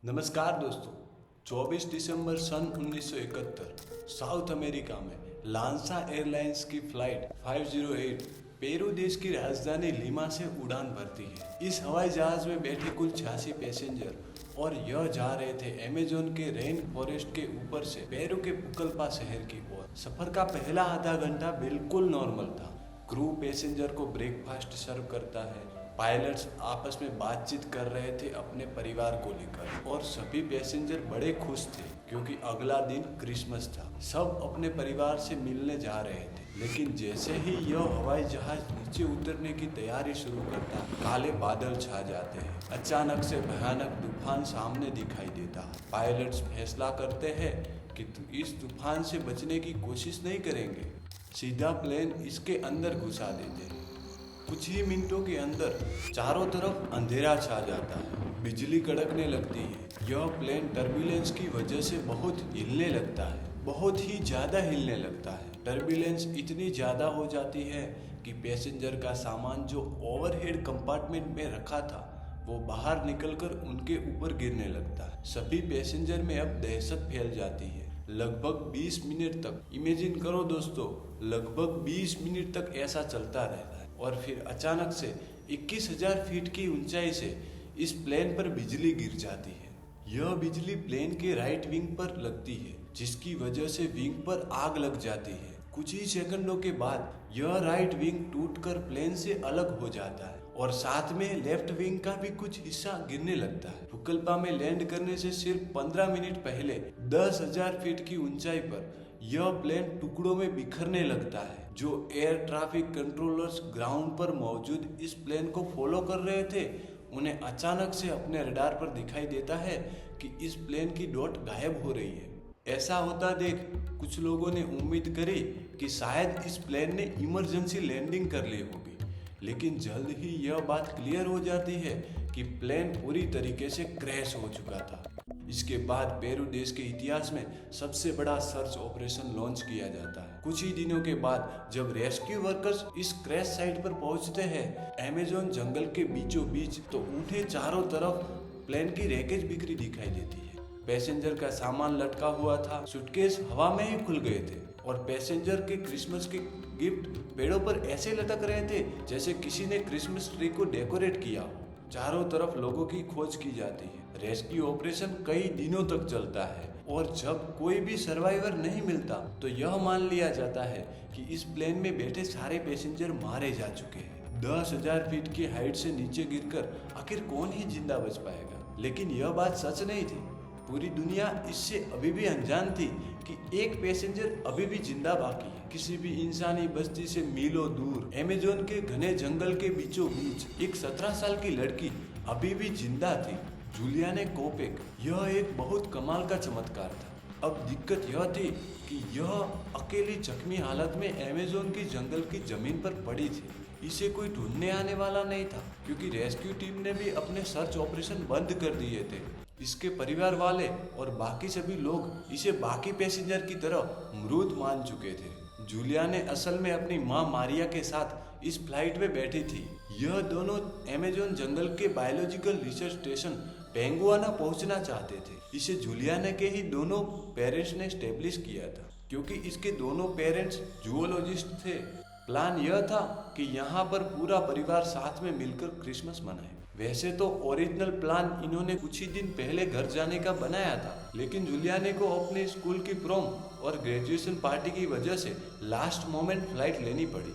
नमस्कार दोस्तों। 24 दिसंबर सन 1971 south America में लांसा एयरलाइंस की फ्लाइट 508 पेरू देश की राजधानी लीमा से उड़ान भरती है। इस हवाई जहाज में बैठे कुल 86 पैसेंजर और यह जा रहे थे अमेज़न के रेन फॉरेस्ट के ऊपर से पेरू के पुकल्पा शहर की ओर। सफर का पहला आधा घंटा बिल्कुल नॉर्मल था। क्रू पैसेंजर को ब्रेकफास्ट सर्व करता है। पायलट्स आपस में बातचीत कर रहे थे अपने परिवार को लेकर और सभी पैसेंजर बड़े खुश थे क्योंकि अगला दिन क्रिसमस था। सब अपने परिवार से मिलने जा रहे थे। लेकिन जैसे ही यह हवाई जहाज नीचे उतरने की तैयारी शुरू करता, काले बादल छा जाते हैं। अचानक से भयानक तूफान सामने दिखाई देता है। पायलट्स फैसला करते हैं कि इस तूफान से बचने की कोशिश नहीं करेंगे, सीधा प्लेन इसके अंदर घुसा देते हैं। कुछ ही मिनटों के अंदर चारों तरफ अंधेरा छा जाता है, बिजली कड़कने लगती है। यह प्लेन टर्बुलेंस की वजह से बहुत हिलने लगता है, बहुत ही ज़्यादा हिलने लगता है। टर्बुलेंस इतनी ज़्यादा हो जाती है कि पैसेंजर का सामान जो ओवरहेड कंपार्टमेंट में रखा था वो बाहर निकलकर उनके ऊपर गिरने लगता है। सभी पैसेंजर में अब दहशत फैल जाती है। लगभग 20 मिनट तक, इमेजिन करो दोस्तों, लगभग 20 मिनट तक ऐसा चलता रहता है और फिर अचानक से 21,000 फीट की ऊंचाई से इस प्लेन पर बिजली गिर जाती है। यह बिजली प्लेन के राइट विंग पर लगती है, जिसकी वजह से विंग पर आग लग जाती है। कुछ ही सेकंडों के बाद यह राइट विंग टूटकर प्लेन से अलग हो जाता है और साथ में लेफ्ट विंग का भी कुछ हिस्सा गिरने लगता है। पुकल्पा में लैंड करने से सिर्फ 15 मिनट पहले 10,000 फीट की ऊंचाई पर यह प्लेन टुकड़ों में बिखरने लगता है। जो एयर ट्रैफिक कंट्रोलर्स ग्राउंड पर मौजूद इस प्लेन को फॉलो कर रहे थे, उन्हें अचानक से अपने रडार पर दिखाई देता है कि इस प्लेन की डॉट गायब हो रही है। ऐसा होता देख कुछ लोगों ने उम्मीद करी कि शायद इस प्लेन ने इमरजेंसी लैंडिंग कर ली होगी, लेकिन जल्द ही यह बात क्लियर हो जाती है कि प्लेन पूरी तरीके से क्रैश हो चुका था। इसके बाद पेरू देश के इतिहास में सबसे बड़ा सर्च ऑपरेशन लॉन्च किया जाता है। कुछ ही दिनों के बाद जब रेस्क्यू वर्कर्स इस क्रैश साइट पर पहुंचते हैं, अमेज़न जंगल के बीचों बीच, तो उन्हें चारों तरफ प्लेन की रैकेज बिखरी दिखाई देती है। पैसेंजर का सामान लटका हुआ था, सूटकेस हवा में ही खुल गए थे और पैसेंजर के क्रिसमस के गिफ्ट पेड़ों पर ऐसे लटक रहे थे जैसे किसी ने क्रिसमस ट्री को डेकोरेट किया हो। चारों तरफ लोगों की खोज की जाती है। रेस्क्यू ऑपरेशन कई दिनों तक चलता है और जब कोई भी सर्वाइवर नहीं मिलता तो यह मान लिया जाता है कि इस प्लेन में बैठे सारे पैसेंजर मारे जा चुके हैं। 10,000 फीट की हाइट से नीचे गिरकर आखिर कौन ही जिंदा बच पाएगा? लेकिन यह बात सच नहीं थी। पूरी दुनिया इससे अभी भी अनजान थी कि एक पैसेंजर अभी भी जिंदा बाकी है। किसी भी इंसानी बस्ती से मीलों दूर अमेज़न के घने जंगल के बीचों बीच एक 17 साल की लड़की अभी भी जिंदा थी, जूलियाने कोपेक। यह एक बहुत कमाल का चमत्कार था। अब दिक्कत यह थी कि यह अकेली जख्मी हालत में अमेज़न की जंगल की जमीन पर पड़ी थी। इसे कोई ढूंढने आने वाला नहीं था क्योंकि रेस्क्यू टीम ने भी अपने सर्च ऑपरेशन बंद कर दिए थे। इसके परिवार वाले और बाकी सभी लोग इसे बाकी पैसेंजर की तरह मृत मान चुके थे। जूलियाने असल में अपनी मां मारिया के साथ इस फ्लाइट में बैठी थी। यह दोनों अमेज़न जंगल के बायोलॉजिकल रिसर्च स्टेशन पेंगुआना पहुंचना चाहते थे। इसे जूलियाने के ही दोनों पेरेंट्स ने स्टेब्लिश किया था क्योंकि इसके दोनों पेरेंट्स जूलॉजिस्ट थे। प्लान यह था कि यहाँ पर पूरा परिवार साथ में मिलकर क्रिसमस मनाए। वैसे तो ओरिजिनल प्लान इन्होंने कुछ ही दिन पहले घर जाने का बनाया था, लेकिन जूलियाने को अपने स्कूल की प्रोम और ग्रेजुएशन पार्टी की वजह से लास्ट मोमेंट फ्लाइट लेनी पड़ी।